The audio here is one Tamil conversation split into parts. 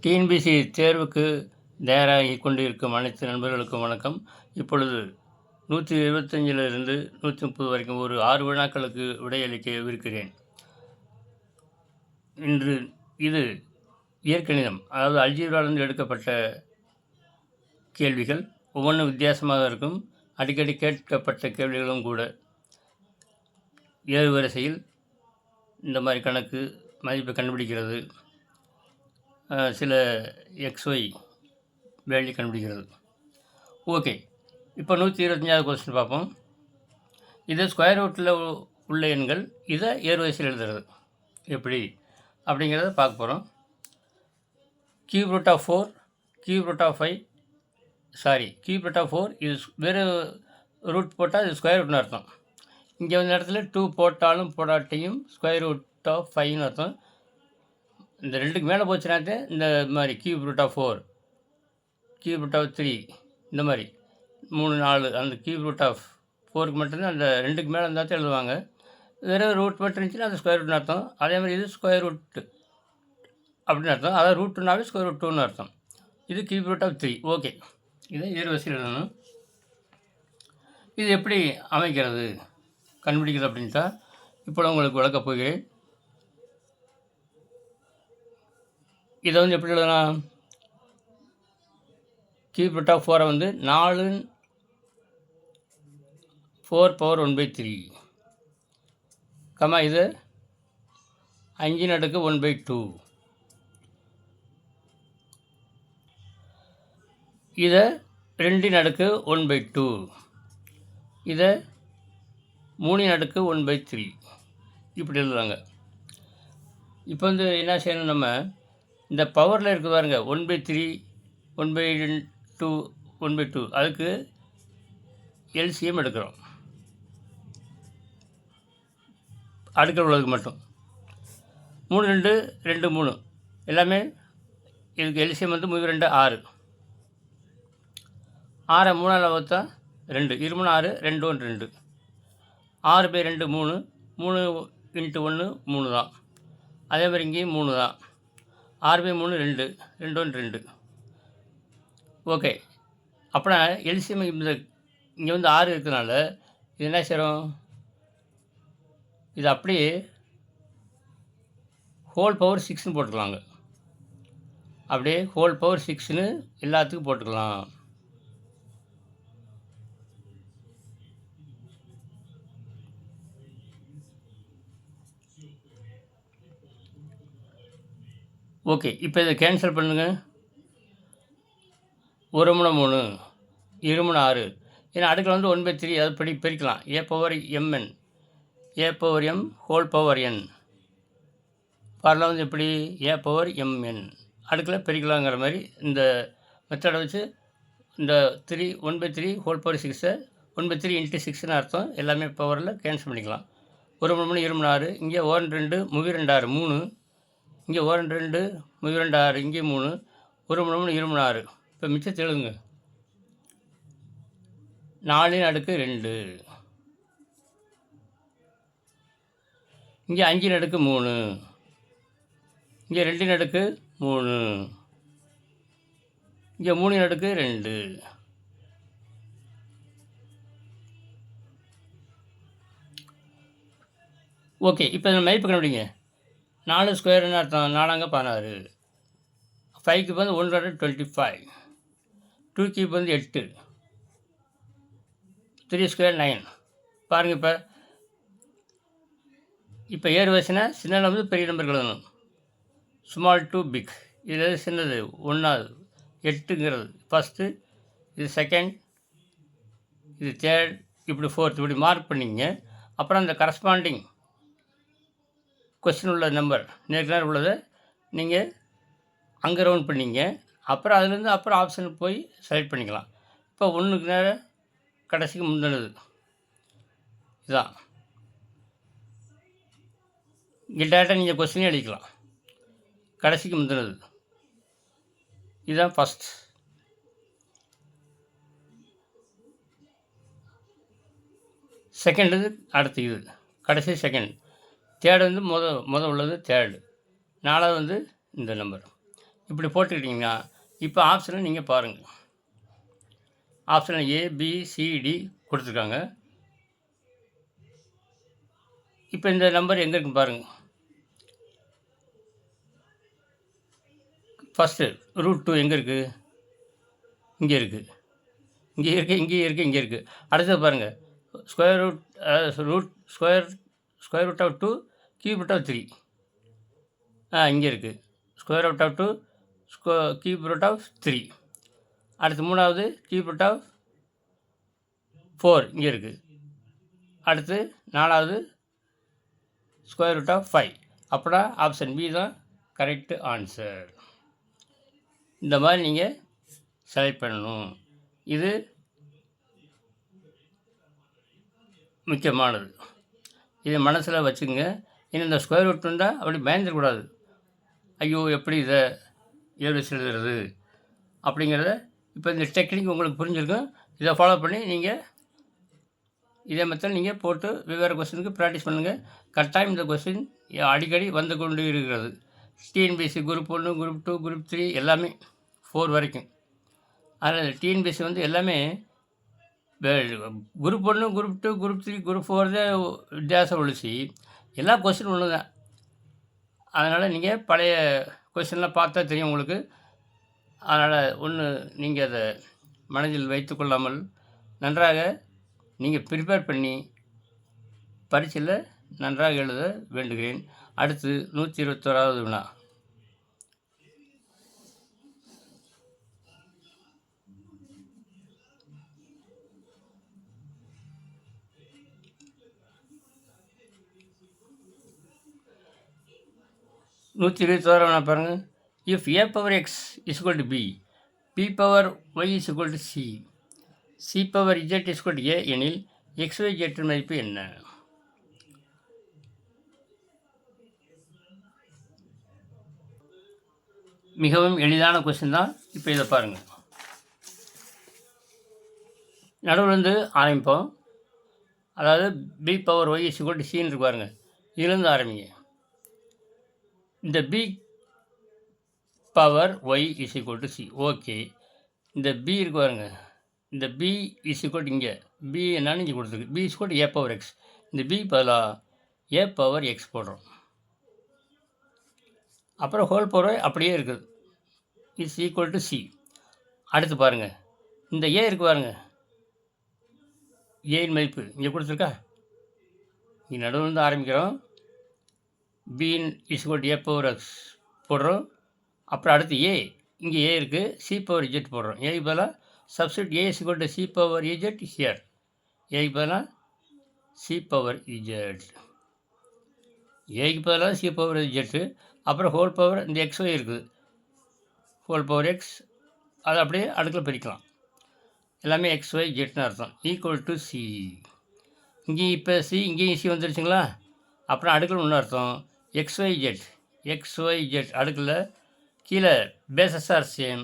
டிஎன்பிஎஸ்சி தேர்வுக்கு தயாராகி கொண்டிருக்கும் அனைத்து நண்பர்களுக்கும் வணக்கம். இப்பொழுது 125லிருந்து 130 வரைக்கும் ஒரு 6 வினாக்களுக்கு விடையளிக்கவிருக்கிறேன். இன்று இது இயற்கணிதம், அதாவது அல்ஜீப்ராவிலிருந்து எடுக்கப்பட்ட கேள்விகள். ஒவ்வொன்றும் வித்தியாசமாக இருக்கும். அடிக்கடி கேட்கப்பட்ட கேள்விகளும் கூட. ஏறு வரிசையில் இந்த மாதிரி கணக்கு மதிப்பை கண்டுபிடிக்கிறது, சில XY வேல்யூ கண்டுபிடிக்கிறது. ஓகே, இப்போ 125வது கொஸ்டின் பார்ப்போம். இது ஸ்கொயர் ரூட்டில் உள்ள எண்கள், இதை ஏறுவரிசையில் எழுதுறது எப்படி அப்படிங்கிறத பார்க்க போகிறோம். Cube root of 4, cube root of 5, cube root of 4 இது வேறு ரூட் போட்டால் இது ஸ்கொயர் ரூட்னு அர்த்தம். இங்கே வந்து இடத்துல 2 போட்டாலும் போடாட்டியும் ஸ்கொயர் ரூட் ஆஃப் 5ன்னு அர்த்தம். இந்த ரெண்டுக்கு மேலே போச்சுனாத்தே இந்த மாதிரி cube root of 4, cube root of 3, இந்த மாதிரி 3, 4 அந்த கியூப் ரூட் ஆஃப் 4க்கு மட்டும்தான் அந்த ரெண்டுக்கு மேலே இருந்தால் எழுதுவாங்க. வேறு ரூட் மட்டும் இருந்துச்சுன்னா அது ஸ்கொயர் ரூட்னு அர்த்தம். அதே மாதிரி இது ஸ்கொயர் ரூட் அப்படின்னு அர்த்தம். அதாவது ரூட்டுனாவே ஸ்கொயர் ரூட் 2ன்னு அர்த்தம். இது கியூப் ரூட் ஆஃப் 3. ஓகே, இதை ஏறுவரிசையில் எழுதணும். இது எப்படி அமைக்கிறது கண்டுபிடிக்கிறது அப்படின்ட்டா இப்போ உங்களுக்கு விளக்கப் போகிறேன். இதை வந்து எப்படி எழுதலாம்? கியூப் ரூட் ஆஃப் 4 வந்து 4 4 பவர் 1/3, இது 5 அடுக்கு 1/2, இதை 2 அடுக்கு 1/2, இதை 3 அடுக்கு 1/3 இப்படி எழுதுவாங்க. இப்போ வந்து என்ன செய்யணும், நம்ம இந்த பவரில் இருக்குது பாருங்க, 1/3, 1/2, 1/2 அதுக்கு எல்சிஎம் எடுக்கிறோம். அடுக்கில் உள்ளதுக்கு மட்டும் 3 2 2 3 எல்லாமே இதுக்கு எல்சிஎம் வந்து 3 2 6, 6 3ஆல் வகுத்தா 2, 2 3 6, 2 1 2, 6/2 3, 3 × 1 3 தான். அதே மாதிரி இங்கேயும் 3 தான். 6/3 2, 2 1 2. ஓகே, அப்படின்னா எல்சிஎம் இங்கே வந்து 6 இருக்கிறதுனால இது என்ன செய்கிறோம், இது அப்படியே ஹோல் பவர் 6ன்னு போட்டுக்கலாங்க. அப்படியே ஹோல் பவர் 6ன்னு எல்லாத்துக்கும் போட்டுக்கலாம். ஓகே, இப்போ இதை கேன்சல் பண்ணுங்கள். 1 3 3, 2 3 6. ஏன்னா அடுக்கில் வந்து 1/3 அது பிரிக்கலாம். A/mn, A/m whole power n. Formula வந்து எப்படி, A/mn அடுக்கில் பிரிக்கலாங்கிற மாதிரி இந்த மெத்தடை வச்சு இந்த 1/3 ஹோல் பவர் 6 1/3 × 6ன்னு அர்த்தம். எல்லாமே பவரில் கேன்சல் பண்ணிக்கலாம். 1 3 3, 2 3 6, இங்கே 1 2 3 2 6 3, இங்கே 1 2 3 2 6, இங்கே 3, 1 3 3 2 3 6. இப்போ மிச்சத்தை எழுதுங்க. 4 அடுக்கு 2, இங்கே 5 அடுக்கு 3, இங்கே 2 அடுக்கு 3, இங்கே 3 அடுக்கு 2. ஓகே, இப்போ இந்த மதிப்பு கண்டுபிடிங்க. 4 ஸ்கொயர்னு அர்த்தம், 4 16, 5க்கு வந்து 1 25, 2 கியூப் வந்து 8, 3 ஸ்கொயர் 9. பாருங்கள், இப்போ ஏறு வரிசைனா சின்ன நம்பர் பெரிய நம்பர் எழுதணும். Small to big. இது சின்னது 1வது, 8ங்கிறது ஃபஸ்ட்டு, இது செகண்ட், இது தேர்ட், இப்படி ஃபோர்த், இப்படி மார்க் பண்ணிங்க. அப்புறம் அந்த கரஸ்பாண்டிங் கொஸ்டின் உள்ள நம்பர் நேருக்கு உள்ளதை நீங்கள் அங்கே ரவுண்ட் பண்ணிங்க. அப்புறம் அதுலேருந்து அப்புறம் ஆப்ஷனுக்கு போய் செலக்ட் பண்ணிக்கலாம். இப்போ 1க்கு நேரம் கடைசிக்கு முந்தினது இதுதான். இங்கே டேரெக்டாக நீங்கள் கொஸ்டினே எழுதிக்கலாம். கடைசிக்கு முந்தினது இதுதான் ஃபஸ்ட். செகண்ட் அடுத்து இது கடைசி செகண்ட். தேர்டு வந்து முத உள்ளது தேர்டு. 4வது வந்து இந்த நம்பர். இப்படி போட்டுக்கிட்டிங்கன்னா இப்போ ஆப்ஷனை நீங்கள் பாருங்கள். ஆப்ஷனில் ஏபிசிடி கொடுத்துருக்காங்க. இப்போ இந்த நம்பர் எங்கே இருக்குன்னு பாருங்கள். ஃபஸ்ட்டு √2 எங்கே இருக்குது? இங்கே இருக்குது. இங்கே இருக்குது, இங்கேயும் இருக்குது, இங்கே இருக்குது. அடுத்தது பாருங்கள், square root square root of 2 cube root of 3 இங்கே இருக்குது. Square root of 2 cube root of 3. அடுத்து மூணாவது கியூப் ரூட் ஆஃப் 4 இங்கே இருக்குது. அடுத்து நாலாவது ஸ்கொயர் ரூட் ஆஃப் 5. அப்படின்னா ஆப்ஷன் பி தான் கரெக்டு ஆன்சர். இந்த மாதிரி நீங்கள் செலக்ட் பண்ணணும். இது முக்கியமானது. இதை மனசில் வச்சுக்கோங்க. இன்னும் இந்த ஸ்கொயர் ரூட் இருந்தால் அப்படி பயந்துடக்கூடாது. ஐயோ எப்படி இதை எழுதுறது அப்படிங்கிறத இப்போ இந்த டெக்னிக் உங்களுக்கு புரிஞ்சிருக்கும். இதை ஃபாலோ பண்ணி நீங்கள் இதே மெத்தட் நீங்கள் போட்டு வெவ்வேறு கொஸ்டினுக்கு ப்ராக்டிஸ் பண்ணுங்கள். கட்டாயம் இந்த கொஸ்டின் அடிக்கடி வந்து கொண்டு இருக்கிறது. டிஎன்பிஎஸ்சி குரூப் 1, குரூப் 2, குரூப் 3 எல்லாமே 4 வரைக்கும். அதில் டிஎன்பிஎஸ்சி வந்து எல்லாமே குரூப் 1, குரூப் 2, குரூப் 3, குரூப் 4 தான் வித்தியாசம் ஒழிச்சு எல்லா கொஸ்டின் ஒன்று தான். அதனால் நீங்கள் பழைய கொஸ்டின்லாம் பார்த்தா தெரியும் உங்களுக்கு. அதனால் ஒன்று நீங்கள் அதை மனதில் வைத்து கொள்ளாமல் நன்றாக நீங்கள் ப்ரிப்பேர் பண்ணி பரீட்சையில் நன்றாக எழுத வேண்டுகிறேன். அடுத்து 121வது வினா. வினா பாருங்கள். If a power x is equal to b, p power y is equal to c, c power z is equal to a எனில் xyz மதிப்பு என்ன? மிகவும் எளிதான கொஸ்டின் தான். இப்போ இதை பாருங்கள். நடுவிலேருந்து ஆரம்பிப்போம். அதாவது b power y is equal to c இருக்கு பாருங்கள். இதுலேருந்து ஆரம்பிங்க. இந்த b power y is equal to C. Okay, இந்த b இருக்கு பாருங்க. இந்த b இஸ் ஈக்குவல் டு இங்கே b என்னன்னு இங்கே கொடுத்துருக்கு. b is equal to a power x. இந்த b பதிலாக a பவர் x போடுறோம். அப்புறம் ஹோல் பவர் அப்படியே இருக்குது. Is equal to C. அடுத்து பாருங்கள், இந்த a இருக்கு பாருங்கள். ஏயின் மதிப்பு இங்கே கொடுத்துருக்கா. இங்கே நடுவில் ஆரம்பிக்கிறோம். b is equal to a power x போடுறோம். அப்புறம் அடுத்து ஏ, இங்கே ஏ இருக்குது, சி பவர் இஜெட் போடுறோம். ஏக்கு பதிலாக substitute A is equal to C power Z here. ஏக்கு பதிலாக சி பவர் இஜெட். ஏக்கு பதிலாக சி பவர் இஜெட்டு. அப்புறம் ஹோல் பவர் இந்த எக்ஸ்ஒய் இருக்குது. ஹோல் பவர் எக்ஸ், அதை அப்படியே அடுக்கில் பிரிக்கலாம். எல்லாமே எக்ஸ்ஒய் ஜெட்னு அர்த்தம். Equal to C. இங்கேயும் இப்போ சி, இங்கேயும் சி வந்துருச்சுங்களா. அப்புறம் அடுக்கில் ஒன்று அர்த்தம் எக்ஸ்ஒய் ஜெட். எக்ஸ்ஒய் ஜெட் அடுக்கில் கீழே பேசஸ் ஆர் சேம்,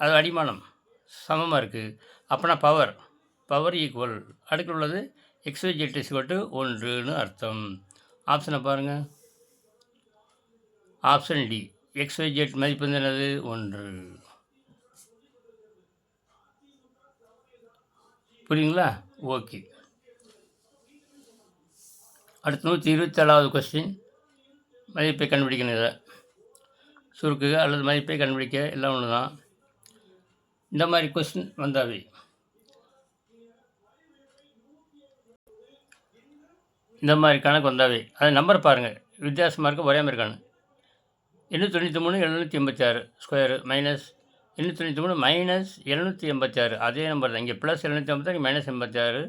அது அடிமானம் சமமாக இருக்குது. அப்போனா பவர் ஈக்குவல் அடுக்கில் உள்ளது XY Z is equal to 1ன்னு அர்த்தம். ஆப்ஷனை பாருங்கள். ஆப்ஷன் டி, எக்ஸ்ஒய் ஜெட் மதிப்பு என்னது 1. புரியுங்களா? ஓகே. அடுத்து 127வது கொஸ்டின். மதிப்பை கண்டுபிடிக்கணும். இதை சுருக்குக அல்லது மதிப்பை கண்டுபிடிக்க எல்லாம் ஒன்று தான். இந்த மாதிரி கொஸ்டின் வந்தாவே இந்த மாதிரி கணக்கு வந்தாவே அது நம்பர் பாருங்கள், வித்தியாசமாக இருக்க ஒரே மாதிரி இருக்கானு. 893 786 ஸ்கொயரு மைனஸ் 893 மைனஸ் 786 அதே நம்பர் தான். இங்கே ப்ளஸ் 786, இங்கே மைனஸ் 86,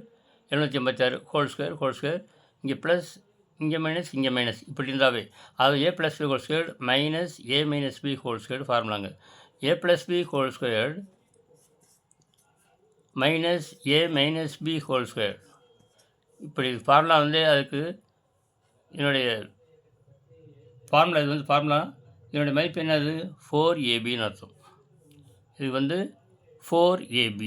786 ஹோல் ஸ்கொயர். இங்கே ப்ளஸ், இங்கே மைனஸ் இப்படி இருந்தாவே அது A plus B whole squared minus A minus B whole squared ஃபார்முலாங்க. A plus B whole squared minus A minus B whole square. இப்படி ஃபார்முலா வந்து அதுக்கு என்னுடைய ஃபார்முலா, இது வந்து ஃபார்முலா. என்னுடைய மதிப்பு என்னது 4ab அர்த்தம். இது வந்து 4ab.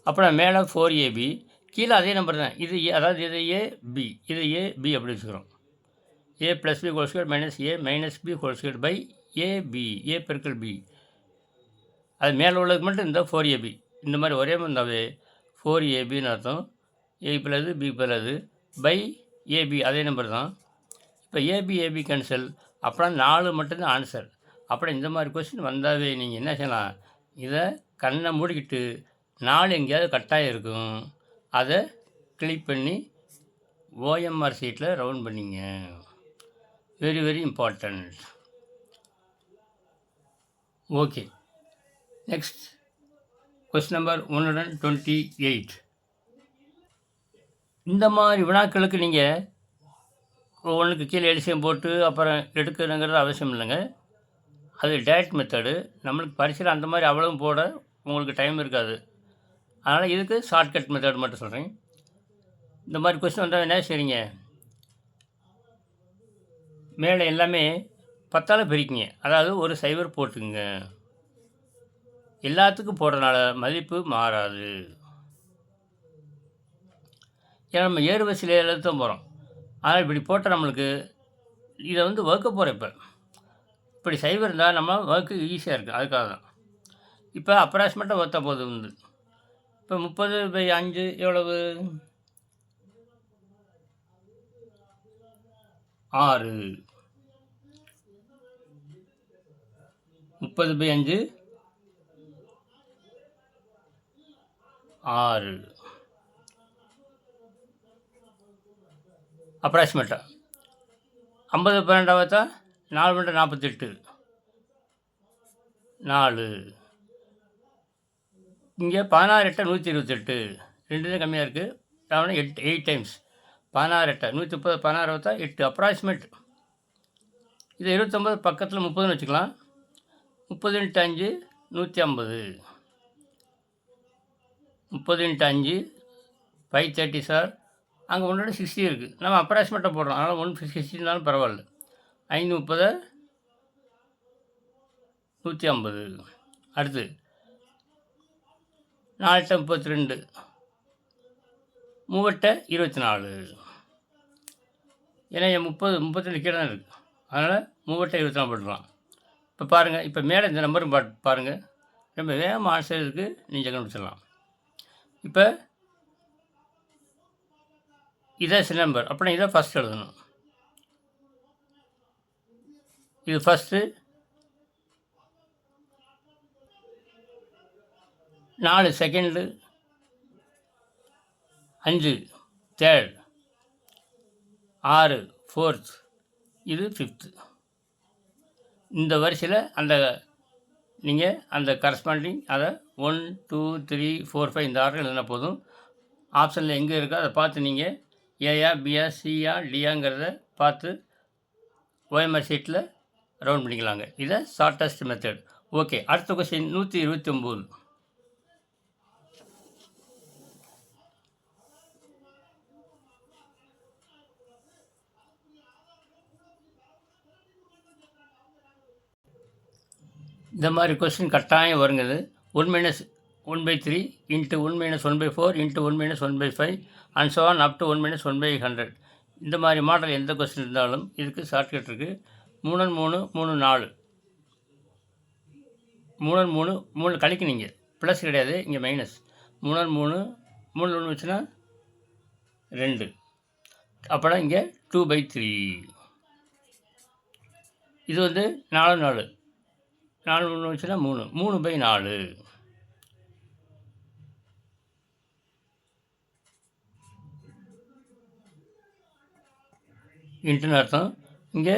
அப்புறம் மேலே 4ab, கீழே அதே நம்பர் தான். இது ஏ, அதாவது இது ஏ பி, இது ஏ பி அப்படி வச்சுக்கிறோம். A plus B whole square minus A minus B whole square by AB, A பெருக்கல் பி. அது மேலே உள்ளதுக்கு மட்டும் இந்த 4ab இந்த மாதிரி ஒரே மாதிரி இருந்தாவே 4abன்னு அர்த்தம். A plus B plus by AB அதே நம்பர் தான். இப்போ ஏபி கேன்சல், அப்புறம் 4 மட்டும்தான் ஆன்சர். அப்புறம் இந்த மாதிரி கொஸ்டின் வந்தாவே நீங்கள் என்ன செய்யலாம், இதை கண்ணை மூடிக்கிட்டு 4 எங்கேயாவது கட்டாயம் இருக்கும், அதை கிளிக் பண்ணி ஓஎம்ஆர் சீட்டில் ரவுண்ட் பண்ணிங்க. Very very important. Okay, next question number 128. இந்த மாதிரி வினாக்களுக்கு நீங்கள் ஒன்றுக்கு கீழே எல்சிஎம் போட்டு அப்புறம் எடுக்கணுங்கிறது அவசியம் இல்லைங்க. அது டைரக்ட் மெத்தடு. நம்மளுக்கு பரிசையில் அந்த மாதிரி அவ்வளவும் போட உங்களுக்கு டைம் இருக்காது. அதனால் இதுக்கு ஷார்ட்கட் மெத்தட் மட்டும் சொல்கிறேன். இந்த மாதிரி கொஸ்டின் வந்தால் என்ன செய்றீங்க, மேலே எல்லாமே 10ஆல் பிரிக்கிங்க. அதாவது ஒரு 0 போட்டுங்க. எல்லாத்துக்கும் போடுறதுனால மதிப்பு மாறாது. ஏன்னா நம்ம ஏறு வரிசையில் எழுத போகிறோம். ஆனால் இப்படி போட்டால் நம்மளுக்கு இதை வகுக்க போகிறோம். இப்படி 0 இருந்தால் நம்ம வகுக்க ஈஸியாக இருக்குது, அதுக்காக தான். இப்போ அப்ராக்சிமேட்டாக வகுத்தா போதும். இப்போ 30/5 எவ்வளவு, 6. 30/5 6 அப்ராக்சிமேட்டாக. 50/12 பார்த்தா 4 × 48 4. இங்கே 16 8 128, 2 தான் கம்மியாக இருக்குது. அதாவது 8 டைம்ஸ் 16 8 130, 16 பார்த்தா 8 அப்ராக்சிமேட். இது 29 பக்கத்தில் 30ன்னு வச்சுக்கலாம். 30 × 5 150, 30 × 5 530 சார். அங்கே 160 இருக்குது. நம்ம அப்ராக்சிமேட்டாக போடுறோம், அதனால் 160 இருந்தாலும் பரவாயில்ல. 5 30 150. அடுத்து 4 32, 3 24. ஏன்னா என் 32 கீழே தான் இருக்குது, அதனால் 3 24 போட்டுக்கலாம். இப்போ பாருங்கள், இப்போ மேலே இந்த நம்பரும் பாருங்கள். ரொம்ப வேகமாக ஆன்சர் இருக்குது, நீங்கள் கண்டுபிடிச்சிடலாம். இப்போ இதான் சில நம்பர், அப்படின்னா இதை ஃபஸ்ட் எழுதணும். இது ஃபஸ்ட்டு, 4 செகண்டு, 5 தேர்ட், 6 ஃபோர்த், இது ஃபிஃப்த்து. இந்த வரிசையில் நீங்கள் அந்த கரஸ்பாண்டிங் அதை 1 2 3 4 5 இந்த ஆர்டர் எழுதினா போதும். ஆப்ஷனில் எங்கே இருக்கோ அதை பார்த்து நீங்கள் ஏயா பியா சியா டியாங்கிறத பார்த்து ஓஎம்ஆர் ஷீட்டில் ரவுண்ட் பண்ணிக்கலாங்க. இதை ஷார்ட்டஸ்ட் மெத்தட். ஓகே, அடுத்த கொஸ்டின் 129. இந்த மாதிரி கொஸ்டின் கட்டாயம் வருங்கிறது. 1 - 1/3 × 1 - 1/4 × 1 - 1/5 and so on up to 1 - 1/100. இந்த மாதிரி மாடல் எந்த கொஸ்டின் இருந்தாலும் இதுக்கு ஷார்ட்கட் இருக்குது. 3 3 3 4 3 3 3 கழிக்கணுங்க, ப்ளஸ் கிடையாது, இங்கே மைனஸ். 3 3 3 1 வச்சுன்னா 2, அப்புறம் இங்கே 2/3. இது 4 4 4 1 வச்சுன்னா 3 3/4. இன்ட்டுன்னு அர்த்தம். இங்கே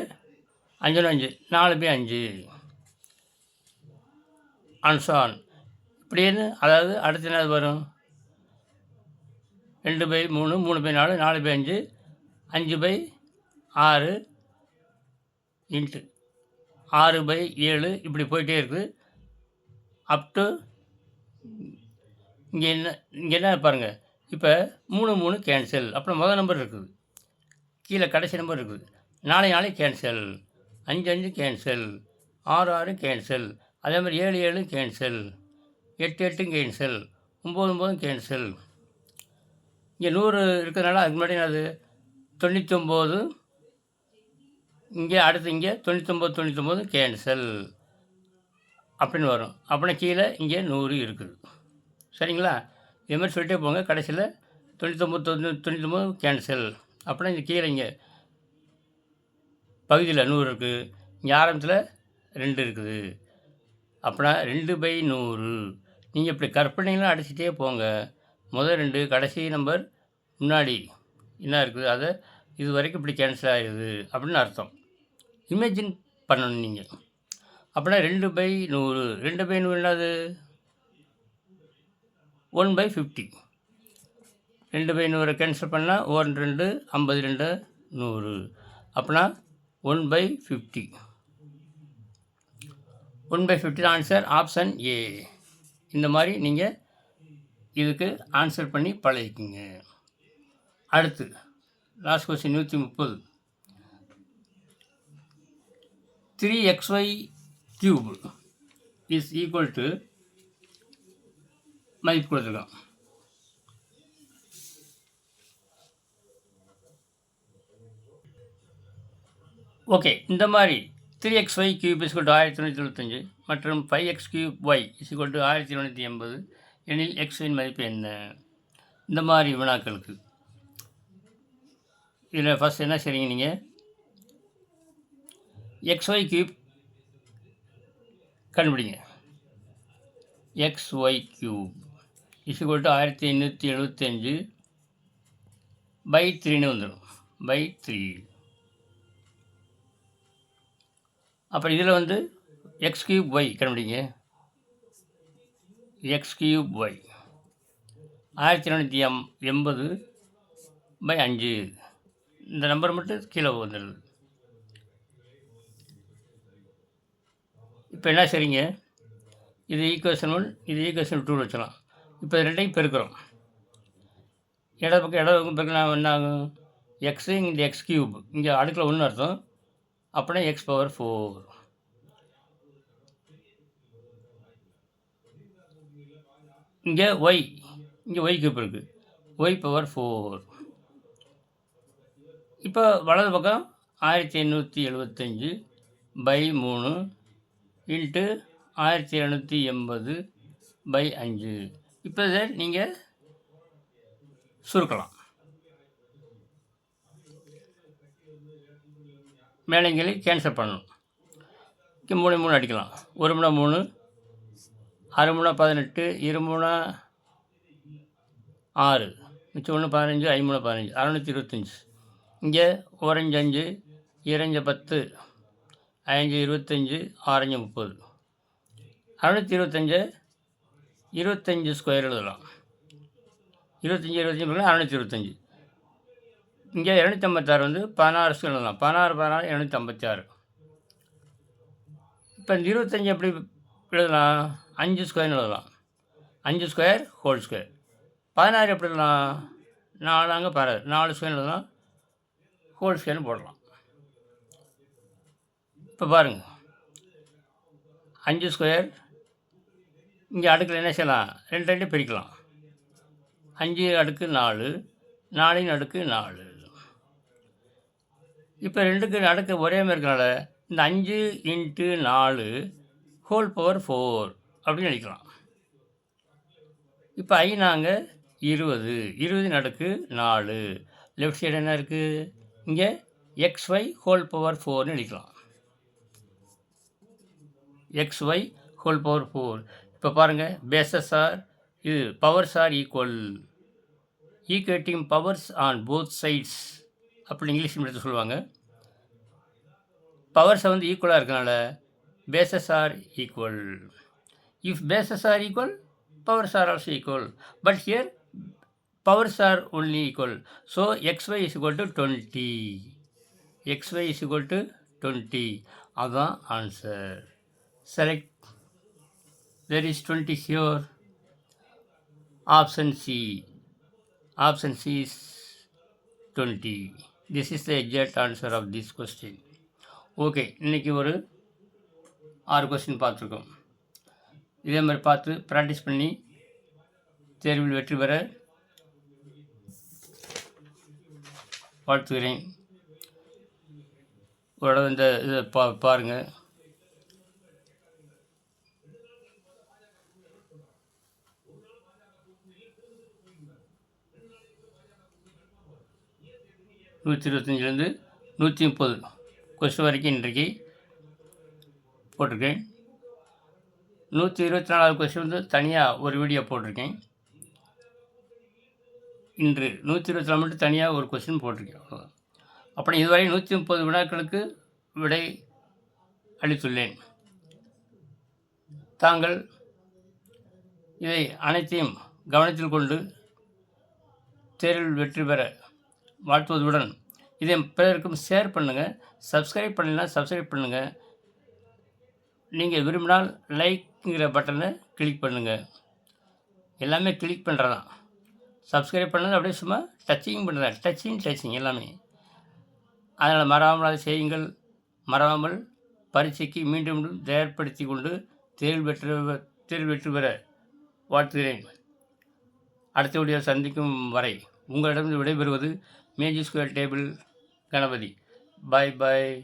5 5 4/5 அன்சான் இப்படின்னு. அதாவது அடுத்து என்ன வரும், 2/3 3/4 4/5 5/6 இன்ட்டு 6/7 இப்படி போயிட்டே இருக்குது அப் டு இங்கே என்ன பாருங்கள். இப்போ 3 3 கேன்சல், அப்புறம் முதல் நம்பர் இருக்குது, கீழே கடைசி நம்பர் இருக்குது, 4 4 கேன்சல், 5 5 கேன்சல், 6 6 கேன்சல், அதே மாதிரி 7 7 கேன்சல், 8 8 கேன்சல், 9 9 கேன்சல். இங்கே 100 இருக்கிறதுனால அதுக்கு முன்னாடி அது 99 இங்கே அடுத்து இங்கே 99 99 கேன்சல் அப்படின்னு வரும். அப்படின்னா கீழே இங்கே 100 இருக்குது. சரிங்களா? இதே மாதிரி சொல்லிட்டே போங்க. கடைசியில் 99 99 கேன்சல். அப்படின்னா இங்கே கீழே இங்கே பகுதியில் 100 இருக்குது. இங்கே ஆரம்பத்தில் 2 இருக்குது. அப்படின்னா 2/100. நீங்கள் இப்படி கற்பனைலாம் அடிச்சுட்டே போங்க. முதல் 2 கடைசி நம்பர் முன்னாடி என்ன இருக்குது அதை இது வரைக்கும் இப்படி கேன்சல் ஆகிடுது அப்படின்னு அர்த்தம். இமேஜின் பண்ணணும் நீங்கள். அப்படின்னா 2/100. 2/100 என்னது? 1/50. 2/100 கேன்சல் பண்ணால் 1 2 52 100. அப்படின்னா 1/50. 1/50 ஆன்சர் ஆப்ஷன் ஏ. இந்த மாதிரி நீங்கள் இதுக்கு ஆன்சர் பண்ணி பழகிக்குங்க. அடுத்து last question 130. 3xy cube is equal to மதிப்பு கொடுத்துருக்கோம். ஓகே, இந்த மாதிரி 3xy cube is equal to 1975 மற்றும் 5x cube y is equal to 1980 எனில் xயின் மதிப்பு என்ன? இந்த மாதிரி வினாக்களுக்கு இதில் ஃபஸ்ட் என்ன செய்றீங்க, நீங்கள் xy cube கண்டுபிடிங்க. xy cube is equal to 1575 by 3ன்னு வந்துடும். by 3. அப்புறம் இதில் வந்து x cube y கண்டுபிடிங்க. x cube y 1980 by 5. இந்த நம்பர் மட்டும் கீழே வந்துடுது. இப்போ என்ன செய்றீங்க, இது ஈக்குவேஷன் 1, இது ஈக்குவேஷன் 2 வச்சலாம். இப்போ ரெண்டையும் பெருக்கிறோம். இடது பக்கம் பெருக்கினா என்ன ஆகும்? எக்ஸு இந்த எக்ஸ் கியூப் இங்கே அடுக்கில் 1 அர்த்தம். அப்படின்னா x⁴. இங்கே y, இங்கே y கியூப் இருக்குது. y⁴. இப்போ வலது பக்கம் 1875 by 3 இன்ட்டு 1780 by 5. இப்போ இதை நீங்கள் சுருக்கலாம். மேலேங்களை கேன்சல் பண்ணணும். 3 3 அடிக்கலாம். 1 3 3, 6 3 18, 2 3 6, மிச்சம் 1 15, 5 3 15, 625. இங்கே 1 5 5, 2 10, 5 25, 6 30. 625 25 ஸ்கொயர் எழுதலாம். 25 25 625. இங்கே 256 வந்து 16 ஸ்கொயர் எழுதலாம். 16 16 256. இப்போ இந்த 25 எப்படி எழுதலாம்? 5 ஸ்கொயர்னு எழுதலாம். 5 ஸ்கொயர் ஹோல் ஸ்கொயர். 16 எப்படி எழுதலாம்? 4 அங்கே 4 ஸ்கொயர் எழுதலாம். ஹோல் ஸ்கொயர்னு போடலாம். இப்போ பாருங்கள், 5 ஸ்கொயர் இங்கே அடுக்கில் என்ன செய்யலாம்? 2 2 பிரிக்கலாம். 5 அடுக்கு 4, 4 அடுக்கு 4. இப்போ 2க்கு அடுக்கு ஒரே மாதிரி இருக்கனால இந்த 5 × 4 ஹோல் பவர் 4 அப்படின்னு அடிக்கலாம். இப்போ 5 நாங்கள் 20, 20 அடுக்கு 4. லெஃப்ட் சைடு என்ன இருக்குது? இங்கே xy ஹோல் பவர் 4ன்னு அடிக்கலாம். xy whole power 4. இப்போ பாருங்கள், பேசஸ் ஆர் இது powers are equal. Equating powers on both sides அப்படி இங்கிலீஷ் மீடியத்தில் சொல்லுவாங்க. பவர்ஸை வந்து ஈக்குவலாக இருக்கனால bases are equal. If bases are equal, powers are also equal. But here powers are only equal. So xy is equal to 20. xy is equal to 20. அதுதான் answer. Select. There is 20 here. Option C. Option C is 20. This is the exact answer of this question. Okay, இன்றைக்கி ஒரு 6 கொஸ்டின் பார்த்துருக்கோம். இதே மாதிரி பார்த்து ப்ராக்டிஸ் பண்ணி தேர்வில் வெற்றி பெற வாழ்த்துகிறேன். ஒரு தடவை இந்த இதை பாருங்கள். நூற்றி 125லேருந்து 130 கொஸ்டின் வரைக்கும் இன்றைக்கு போட்டிருக்கேன். 124வது கொஸ்டின் வந்து தனியாக ஒரு வீடியோ போட்டிருக்கேன். இன்று 124 மட்டும் தனியாக ஒரு கொஸ்டின் போட்டிருக்கேன். அவ்வளோதான். அப்புறம் இதுவரை 130 வினாக்களுக்கு விடை அளித்துள்ளேன். தாங்கள் இதை அனைத்தையும் கவனத்தில் கொண்டு தேர்வில் வெற்றி பெற வாழ்த்துவதுடன் இதை பிறருக்கும் ஷேர் பண்ணுங்கள். சப்ஸ்கிரைப் பண்ணலைன்னா சப்ஸ்கிரைப் பண்ணுங்கள். நீங்கள் விரும்பினால் லைக்குங்கிற பட்டனை கிளிக் பண்ணுங்கள். எல்லாமே கிளிக் பண்ணுறதான். சப்ஸ்கிரைப் பண்ணது அப்படியே சும்மா டச்சிங் பண்ணுறேன். டச்சிங் எல்லாமே. அதனால் மறவாமல் அதை செய்யுங்கள். மறவாமல் பரீட்சைக்கு மீண்டும் தயார்படுத்தி கொண்டு தேர்வு வெற்றி பெற வாழ்த்துகிறேன். அடுத்த வீடியோ சந்திக்கும் வரை உங்களிடம் விடைபெறுவது மேஜிக் ஸ்கொயர் டேபிள் கணபதி. பாய்.